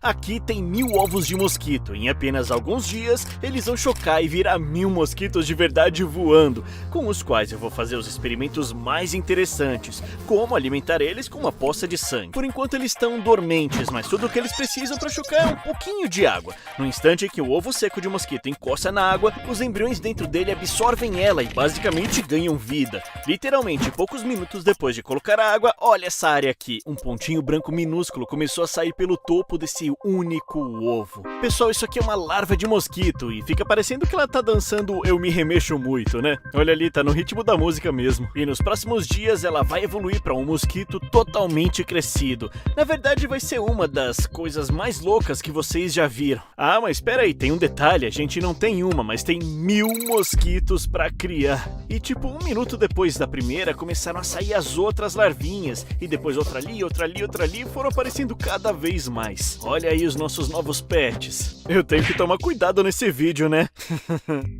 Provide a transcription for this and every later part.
Aqui tem 1000 ovos de mosquito. Em apenas alguns dias, eles vão chocar e virar 1000 mosquitos de verdade voando, com os quais eu vou fazer os experimentos mais interessantes, como alimentar eles com uma poça de sangue. Por enquanto eles estão dormentes, mas tudo o que eles precisam para chocar é um pouquinho de água. No instante em que o ovo seco de mosquito encosta na água, os embriões dentro dele absorvem ela e basicamente ganham vida. Literalmente, poucos minutos depois de colocar a água, olha essa área aqui. Um pontinho branco minúsculo começou a sair pelo topo desse único ovo. Pessoal, isso aqui é uma larva de mosquito e fica parecendo que ela tá dançando Eu Me Remexo Muito, né? Olha ali, tá no ritmo da música mesmo. E nos próximos dias ela vai evoluir para um mosquito totalmente crescido. Na verdade vai ser uma das coisas mais loucas que vocês já viram. Ah, mas espera aí, tem um detalhe, a gente não tem uma, mas tem 1000 mosquitos para criar. E tipo, um minuto depois da primeira, começaram a sair as outras larvinhas. E depois outra ali, outra ali, outra ali, foram aparecendo cada vez mais. Olha aí os nossos novos pets. Eu tenho que tomar cuidado nesse vídeo, né?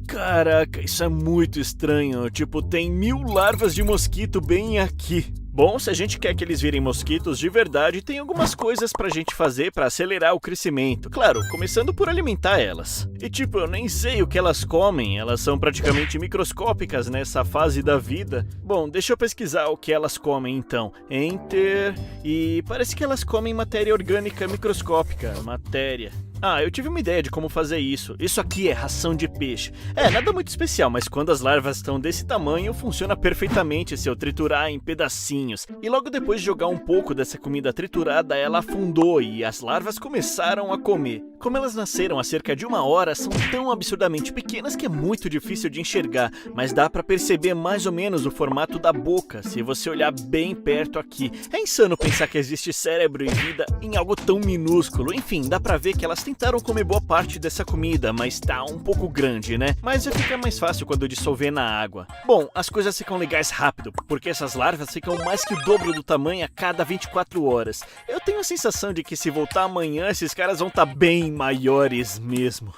Caraca, isso é muito estranho. Tipo, tem 1000 larvas de mosquito bem aqui. Bom, se a gente quer que eles virem mosquitos de verdade, tem algumas coisas pra gente fazer pra acelerar o crescimento. Claro, começando por alimentar elas. E tipo, eu nem sei o que elas comem, elas são praticamente microscópicas nessa fase da vida. Bom, deixa eu pesquisar o que elas comem então. Enter... E parece que elas comem matéria orgânica microscópica. Matéria... Ah, eu tive uma ideia de como fazer isso. Isso aqui é ração de peixe. É, nada muito especial, mas quando as larvas estão desse tamanho, funciona perfeitamente se eu triturar em pedacinhos. E logo depois de jogar um pouco dessa comida triturada, ela afundou e as larvas começaram a comer. Como elas nasceram há cerca de 1 hora, são tão absurdamente pequenas que é muito difícil de enxergar, mas dá pra perceber mais ou menos o formato da boca, se você olhar bem perto aqui. É insano pensar que existe cérebro e vida em algo tão minúsculo. Enfim, dá pra ver que elas tentaram comer boa parte dessa comida, mas tá um pouco grande, né? Mas vai ficar mais fácil quando dissolver na água. Bom, as coisas ficam legais rápido, porque essas larvas ficam mais que o dobro do tamanho a cada 24 horas. Eu tenho a sensação de que se voltar amanhã, esses caras vão estar bem maiores mesmo.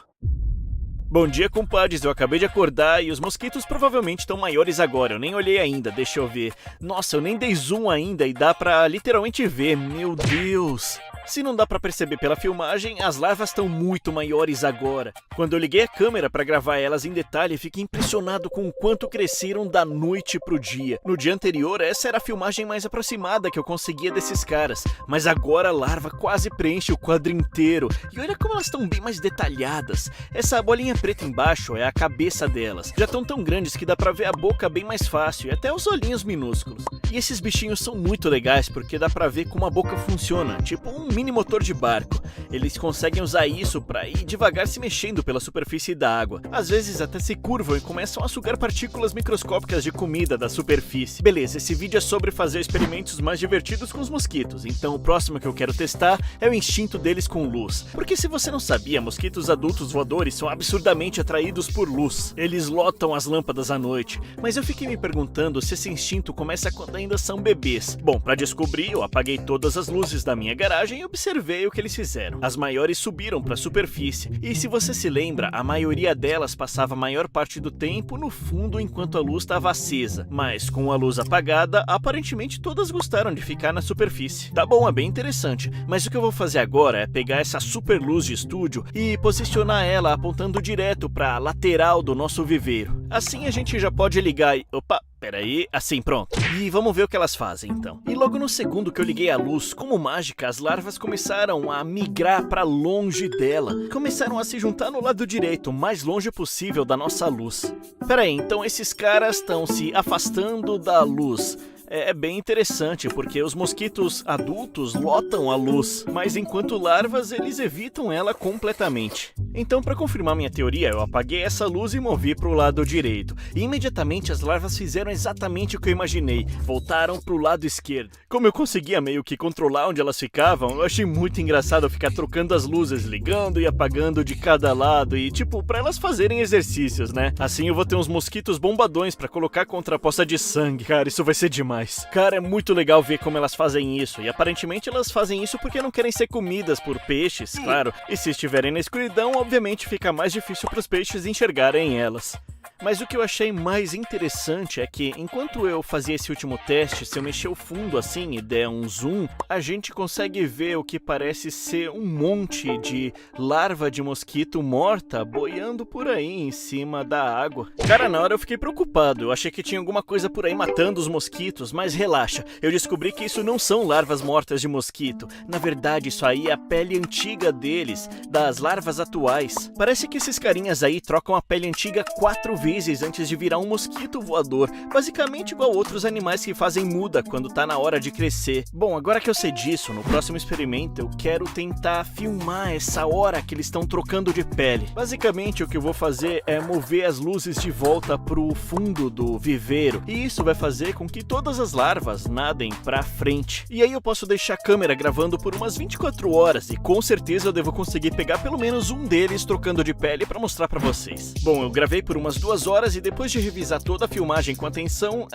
Bom dia, compadres, eu acabei de acordar e os mosquitos provavelmente estão maiores agora, eu nem olhei ainda, deixa eu ver. Nossa, eu nem dei zoom ainda e dá pra literalmente ver, meu Deus. Se não dá pra perceber pela filmagem, as larvas estão muito maiores agora. Quando eu liguei a câmera pra gravar elas em detalhe, fiquei impressionado com o quanto cresceram da noite pro dia. No dia anterior, essa era a filmagem mais aproximada que eu conseguia desses caras, mas agora a larva quase preenche o quadro inteiro. E olha como elas estão bem mais detalhadas. Essa bolinha preta embaixo é a cabeça delas. Já estão tão grandes que dá pra ver a boca bem mais fácil e até os olhinhos minúsculos. E esses bichinhos são muito legais porque dá pra ver como a boca funciona, tipo um mini motor de barco. Eles conseguem usar isso para ir devagar se mexendo pela superfície da água. Às vezes até se curvam e começam a sugar partículas microscópicas de comida da superfície. Beleza, esse vídeo é sobre fazer experimentos mais divertidos com os mosquitos, então o próximo que eu quero testar é o instinto deles com luz. Porque se você não sabia, mosquitos adultos voadores são absurdamente atraídos por luz. Eles lotam as lâmpadas à noite, mas eu fiquei me perguntando se esse instinto começa quando ainda são bebês. Bom, para descobrir, eu apaguei todas as luzes da minha garagem e observei o que eles fizeram. As maiores subiram para a superfície, e se você se lembra, a maioria delas passava a maior parte do tempo no fundo enquanto a luz estava acesa. Mas com a luz apagada, aparentemente todas gostaram de ficar na superfície. Tá bom, é bem interessante, mas o que eu vou fazer agora é pegar essa super luz de estúdio e posicionar ela apontando direto para a lateral do nosso viveiro. Assim a gente já pode ligar e... Opa! Peraí, assim, pronto. E vamos ver o que elas fazem, então. E logo no segundo que eu liguei a luz, como mágica, as larvas começaram a migrar para longe dela. Começaram a se juntar no lado direito, o mais longe possível da nossa luz. Peraí, então esses caras estão se afastando da luz. É bem interessante, porque os mosquitos adultos lotam a luz, mas enquanto larvas eles evitam ela completamente. Então, para confirmar minha teoria, eu apaguei essa luz e movi para o lado direito. E imediatamente as larvas fizeram exatamente o que eu imaginei, voltaram para o lado esquerdo. Como eu conseguia meio que controlar onde elas ficavam, eu achei muito engraçado ficar trocando as luzes, ligando e apagando de cada lado e tipo, para elas fazerem exercícios, né? Assim eu vou ter uns mosquitos bombadões para colocar contra a poça de sangue. Cara, isso vai ser demais. Cara, é muito legal ver como elas fazem isso, e aparentemente elas fazem isso porque não querem ser comidas por peixes, claro, e se estiverem na escuridão, obviamente fica mais difícil para os peixes enxergarem elas. Mas o que eu achei mais interessante é que, enquanto eu fazia esse último teste, se eu mexer o fundo assim e der um zoom, a gente consegue ver o que parece ser um monte de larva de mosquito morta boiando por aí em cima da água. Cara, na hora eu fiquei preocupado, eu achei que tinha alguma coisa por aí matando os mosquitos, mas relaxa, eu descobri que isso não são larvas mortas de mosquito. Na verdade, isso aí é a pele antiga deles, das larvas atuais. Parece que esses carinhas aí trocam a pele antiga 4 vezes antes de virar um mosquito voador, basicamente igual outros animais que fazem muda quando tá na hora de crescer. Bom, agora que eu sei disso, no próximo experimento eu quero tentar filmar essa hora que eles estão trocando de pele. Basicamente o que eu vou fazer é mover as luzes de volta pro fundo do viveiro, e isso vai fazer com que todas as larvas nadem pra frente. E aí eu posso deixar a câmera gravando por umas 24 horas e com certeza eu devo conseguir pegar pelo menos um deles trocando de pele pra mostrar pra vocês. Bom, eu gravei por umas 2 horas e depois de revisar toda a filmagem com atenção,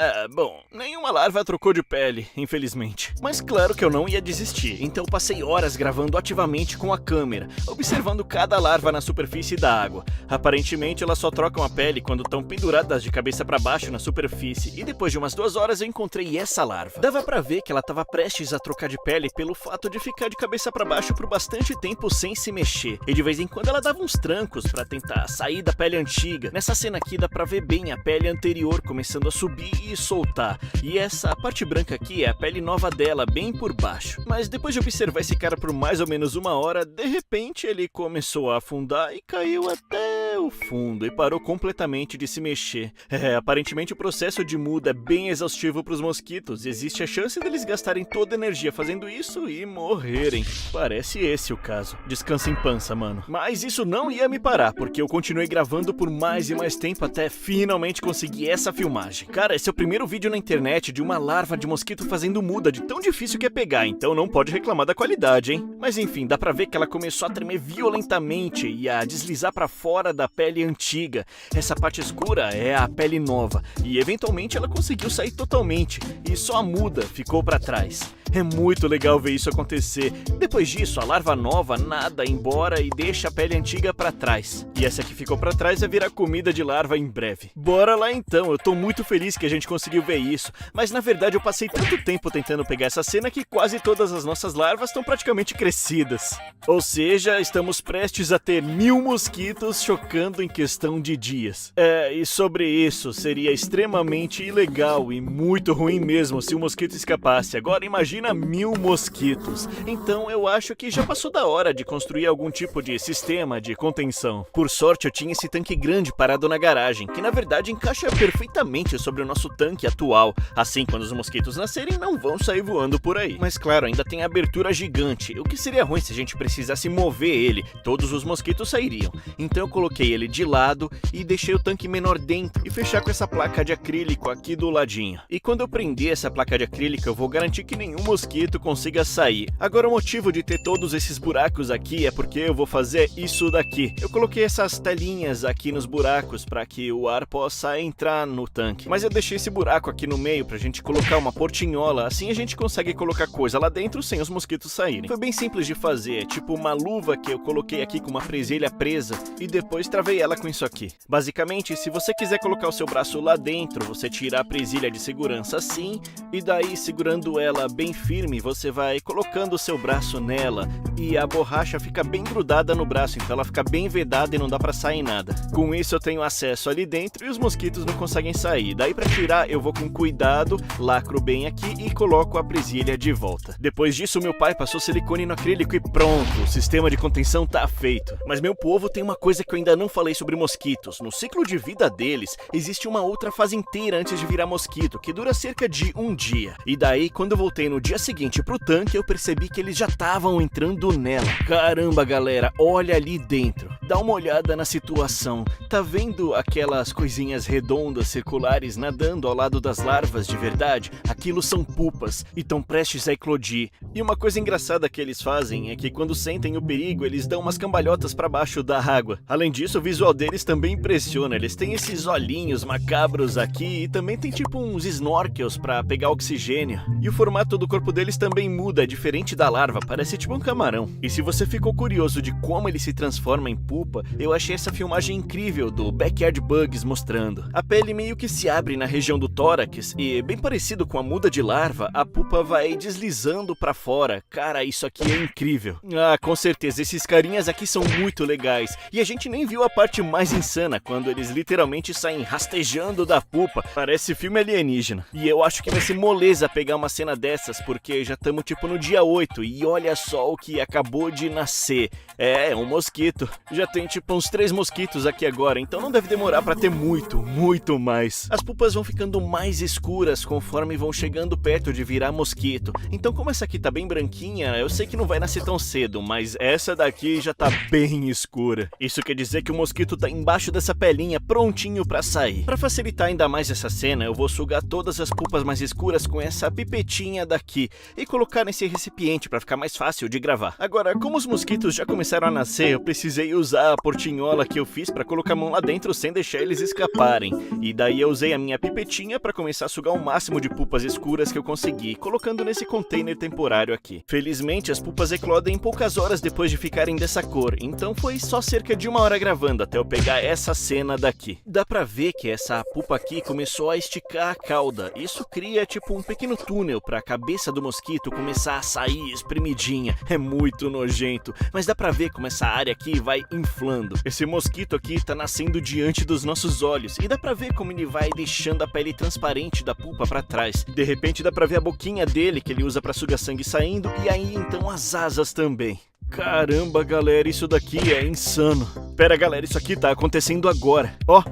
nenhuma larva trocou de pele, infelizmente. Mas claro que eu não ia desistir, então eu passei horas gravando ativamente com a câmera, observando cada larva na superfície da água. Aparentemente elas só trocam a pele quando estão penduradas de cabeça pra baixo na superfície, e depois de umas 2 horas eu encontrei essa larva. Dava pra ver que ela estava prestes a trocar de pele pelo fato de ficar de cabeça pra baixo por bastante tempo sem se mexer, e de vez em quando ela dava uns trancos pra tentar sair da pele antiga. Nessa cena aqui dá pra ver bem a pele anterior começando a subir e soltar, e essa parte branca aqui é a pele nova dela, bem por baixo. Mas depois de observar esse cara por mais ou menos 1 hora, de repente ele começou a afundar e caiu até o fundo e parou completamente de se mexer. Aparentemente o processo de muda é bem exaustivo para os mosquitos, e existe a chance deles gastarem toda a energia fazendo isso e morrerem. Parece esse o caso. Descansa em pança, mano. Mas isso não ia me parar, porque eu continuei gravando por mais e mais tempo até finalmente conseguir essa filmagem. Cara, esse é o primeiro vídeo na internet de uma larva de mosquito fazendo muda, de tão difícil que é pegar, então não pode reclamar da qualidade, hein? Mas enfim, dá pra ver que ela começou a tremer violentamente e a deslizar pra fora da pele antiga. Essa parte escura é a pele nova, e eventualmente ela conseguiu sair totalmente, e só a muda ficou pra trás. É muito legal ver isso acontecer. Depois disso, a larva nova nada embora e deixa a pele antiga pra trás. E essa que ficou pra trás vai virar comida de larva em breve. Bora lá então, eu tô muito feliz que a gente conseguiu ver isso. Mas na verdade eu passei tanto tempo tentando pegar essa cena que quase todas as nossas larvas estão praticamente crescidas. Ou seja, estamos prestes a ter 1000 mosquitos chocando em questão de dias. E sobre isso, seria extremamente ilegal e muito ruim mesmo se o mosquito escapasse. Agora imagina 1000 mosquitos. Então eu acho que já passou da hora de construir algum tipo de sistema de contenção. Por sorte eu tinha esse tanque grande parado na garagem, que na verdade encaixa perfeitamente sobre o nosso tanque atual. Assim, quando os mosquitos nascerem, não vão sair voando por aí. Mas claro, ainda tem a abertura gigante, o que seria ruim se a gente precisasse mover ele. Todos os mosquitos sairiam. Então eu coloquei ele de lado e deixei o tanque menor dentro e fechar com essa placa de acrílico aqui do ladinho. E quando eu prender essa placa de acrílico, eu vou garantir que nenhum mosquito consiga sair. Agora o motivo de ter todos esses buracos aqui é porque eu vou fazer isso daqui. Eu coloquei essas telinhas aqui nos buracos para que o ar possa entrar no tanque. Mas eu deixei esse buraco aqui no meio pra gente colocar uma portinhola, assim a gente consegue colocar coisa lá dentro sem os mosquitos saírem. Foi bem simples de fazer, é tipo uma luva que eu coloquei aqui com uma presilha presa e depois travei ela com isso aqui. Basicamente, se você quiser colocar o seu braço lá dentro, você tira a presilha de segurança assim, e daí segurando ela bem firme, você vai colocando o seu braço nela e a borracha fica bem grudada no braço, então ela fica bem vedada e não dá pra sair nada. Com isso eu tenho acesso ali dentro e os mosquitos não conseguem sair. Daí pra tirar eu vou com cuidado, lacro bem aqui e coloco a presilha de volta. Depois disso meu pai passou silicone no acrílico e pronto, o sistema de contenção tá feito. Mas meu povo, tem uma coisa que eu ainda não falei sobre mosquitos. No ciclo de vida deles, existe uma outra fase inteira antes de virar mosquito, que dura cerca de 1 dia. E daí, quando eu voltei no dia seguinte pro tanque, eu percebi que eles já estavam entrando nela. Caramba, galera, olha ali dentro. Dá uma olhada na situação. Tá vendo aquelas coisinhas redondas, circulares, nadando ao lado das larvas de verdade? Aquilo são pupas e estão prestes a eclodir. E uma coisa engraçada que eles fazem é que quando sentem o perigo, eles dão umas cambalhotas pra baixo da água. Além disso, o visual deles também impressiona. Eles têm esses olhinhos macabros aqui e também tem tipo uns snorkels pra pegar oxigênio. E o formato do corpo deles também muda, é diferente da larva, parece tipo um camarão. E se você ficou curioso de como ele se transforma em pupa, pupa, eu achei essa filmagem incrível do Backyard Bugs mostrando. A pele meio que se abre na região do tórax e, bem parecido com a muda de larva, a pupa vai deslizando pra fora. Cara, isso aqui é incrível. Ah, com certeza, esses carinhas aqui são muito legais. E a gente nem viu a parte mais insana, quando eles literalmente saem rastejando da pupa. Parece filme alienígena. E eu acho que vai ser moleza pegar uma cena dessas, porque já estamos tipo no dia 8 e olha só o que acabou de nascer. É um mosquito. Já tem tipo uns 3 mosquitos aqui agora, então não deve demorar pra ter muito mais. As pupas vão ficando mais escuras conforme vão chegando perto de virar mosquito. Então como essa aqui tá bem branquinha, eu sei que não vai nascer tão cedo, mas essa daqui já tá bem escura. Isso quer dizer que o mosquito tá embaixo dessa pelinha, prontinho pra sair. Pra facilitar ainda mais essa cena, eu vou sugar todas as pupas mais escuras com essa pipetinha daqui e colocar nesse recipiente pra ficar mais fácil de gravar. Agora, como os mosquitos já começaram a nascer, eu precisei usar a portinhola que eu fiz pra colocar a mão lá dentro sem deixar eles escaparem. E daí eu usei a minha pipetinha pra começar a sugar o máximo de pupas escuras que eu consegui, colocando nesse container temporário aqui. Felizmente, as pupas eclodem em poucas horas depois de ficarem dessa cor, então foi só cerca de 1 hora gravando até eu pegar essa cena daqui. Dá pra ver que essa pupa aqui começou a esticar a cauda. Isso cria tipo um pequeno túnel pra cabeça do mosquito começar a sair espremidinha. É muito nojento, mas dá pra ver como essa área aqui vai inflando. Esse mosquito aqui tá nascendo diante dos nossos olhos e dá pra ver como ele vai deixando a pele transparente da pupa pra trás. De repente dá pra ver a boquinha dele que ele usa pra sugar sangue saindo e aí então as asas também. Caramba, galera, isso daqui é insano. Pera, galera, isso aqui tá acontecendo agora. Ó.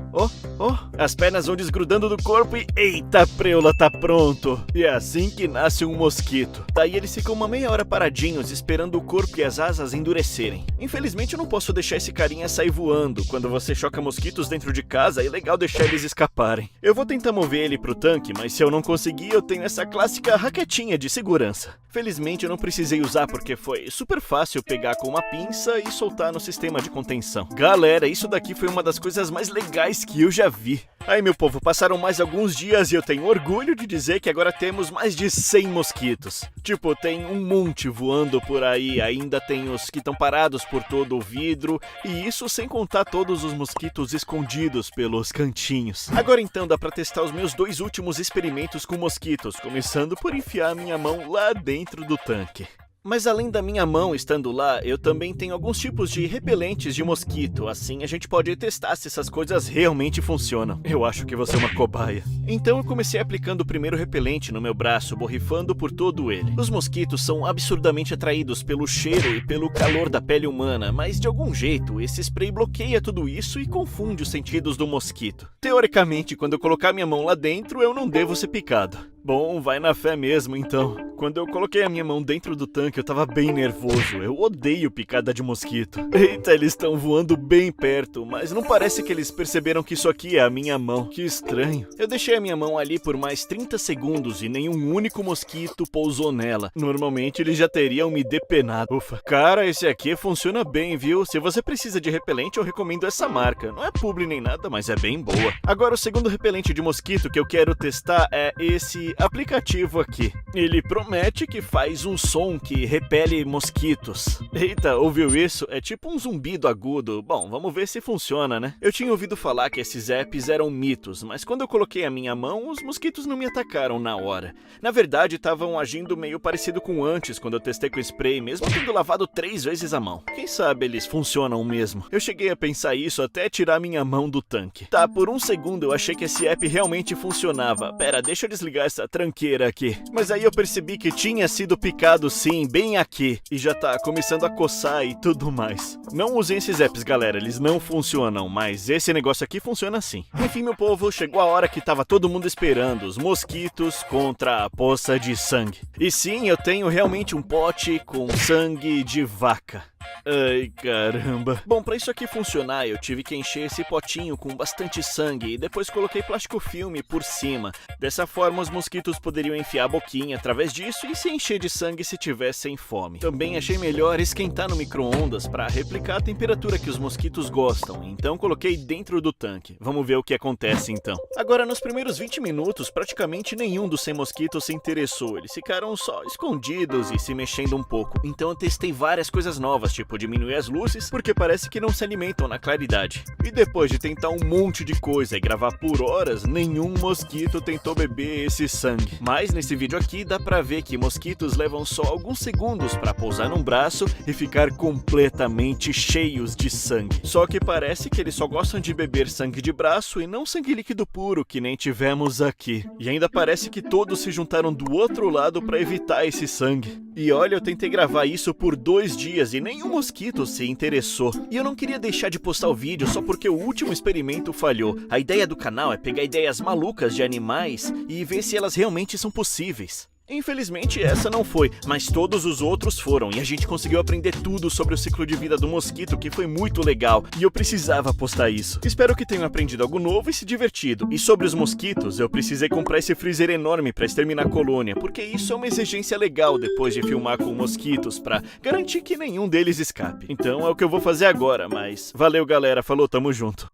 As pernas vão desgrudando do corpo e... Eita, preula, tá pronto. E é assim que nasce um mosquito. Daí eles ficam uma meia hora paradinhos, esperando o corpo e as asas endurecerem. Infelizmente eu não posso deixar esse carinha sair voando. Quando você choca mosquitos dentro de casa, é legal deixar eles escaparem. Eu vou tentar mover ele pro tanque, mas se eu não conseguir, eu tenho essa clássica raquetinha de segurança. Felizmente eu não precisei usar porque foi super fácil pegar com uma pinça e soltar no sistema de contenção. Galera, isso daqui foi uma das coisas mais legais que eu já vi. Aí, meu povo, passaram mais alguns dias e eu tenho orgulho de dizer que agora temos mais de 100 mosquitos. Tipo, tem um monte voando por aí, ainda tem os que estão parados por todo o vidro, e isso sem contar todos os mosquitos escondidos pelos cantinhos. Agora então dá pra testar os meus 2 últimos experimentos com mosquitos, começando por enfiar minha mão lá dentro do tanque. Mas além da minha mão estando lá, eu também tenho alguns tipos de repelentes de mosquito, assim a gente pode testar se essas coisas realmente funcionam. Eu acho que você é uma cobaia. Então eu comecei aplicando o primeiro repelente no meu braço, borrifando por todo ele. Os mosquitos são absurdamente atraídos pelo cheiro e pelo calor da pele humana, mas de algum jeito esse spray bloqueia tudo isso e confunde os sentidos do mosquito. Teoricamente, quando eu colocar minha mão lá dentro, eu não devo ser picado. Bom, vai na fé mesmo então. Quando eu coloquei a minha mão dentro do tanque, eu tava bem nervoso. Eu odeio picada de mosquito. Eita, eles estão voando bem perto, mas não parece que eles perceberam que isso aqui é a minha mão. Que estranho. Eu deixei a minha mão ali por mais 30 segundos e nenhum único mosquito pousou nela. Normalmente eles já teriam me depenado. Ufa. Cara, esse aqui funciona bem, viu? Se você precisa de repelente, eu recomendo essa marca. Não é publi nem nada, mas é bem boa. Agora, o segundo repelente de mosquito que eu quero testar é esse aplicativo aqui. Ele promete que faz um som que repele mosquitos. Eita, ouviu isso? É tipo um zumbido agudo. Bom, vamos ver se funciona, né? Eu tinha ouvido falar que esses apps eram mitos, mas quando eu coloquei a minha mão, os mosquitos não me atacaram na hora. Na verdade, estavam agindo meio parecido com antes, quando eu testei com spray, mesmo tendo lavado 3 vezes a mão. Quem sabe eles funcionam mesmo? Eu cheguei a pensar isso até tirar minha mão do tanque. Tá, por um segundo eu achei que esse app realmente funcionava. Pera, deixa eu desligar essa tranqueira aqui. Mas aí eu percebi que tinha sido picado sim, bem aqui. E já tá começando a coçar e tudo mais. Não usem esses apps, galera, eles não funcionam, mas esse negócio aqui funciona sim. Enfim, meu povo, chegou a hora que tava todo mundo esperando, os mosquitos contra a poça de sangue. E sim, eu tenho realmente um pote com sangue de vaca. Ai, caramba. Bom, pra isso aqui funcionar, eu tive que encher esse potinho com bastante sangue e depois coloquei plástico filme por cima. Dessa forma, os mosquitos poderiam enfiar a boquinha através disso e se encher de sangue se tivessem fome. Também achei melhor esquentar no micro-ondas para replicar a temperatura que os mosquitos gostam, então coloquei dentro do tanque. Vamos ver o que acontece então. Agora, nos primeiros 20 minutos, praticamente nenhum dos 100 mosquitos se interessou. Eles ficaram só escondidos e se mexendo um pouco. Então eu testei várias coisas novas, tipo diminuir as luzes, porque parece que não se alimentam na claridade. E depois de tentar um monte de coisa e gravar por horas, nenhum mosquito tentou beber esse sangue. Mas nesse vídeo aqui dá pra ver que mosquitos levam só alguns segundos pra pousar num braço e ficar completamente cheios de sangue. Só que parece que eles só gostam de beber sangue de braço e não sangue líquido puro, que nem tivemos aqui. E ainda parece que todos se juntaram do outro lado pra evitar esse sangue. E olha, eu tentei gravar isso por 2 dias e nenhum mosquito se interessou. E eu não queria deixar de postar o vídeo só porque o último experimento falhou. A ideia do canal é pegar ideias malucas de animais e ver se elas realmente são possíveis. Infelizmente essa não foi, mas todos os outros foram, e a gente conseguiu aprender tudo sobre o ciclo de vida do mosquito, que foi muito legal, e eu precisava postar isso. Espero que tenham aprendido algo novo e se divertido. E sobre os mosquitos, eu precisei comprar esse freezer enorme para exterminar a colônia, porque isso é uma exigência legal depois de filmar com mosquitos, para garantir que nenhum deles escape. Então é o que eu vou fazer agora, mas valeu galera, falou, tamo junto.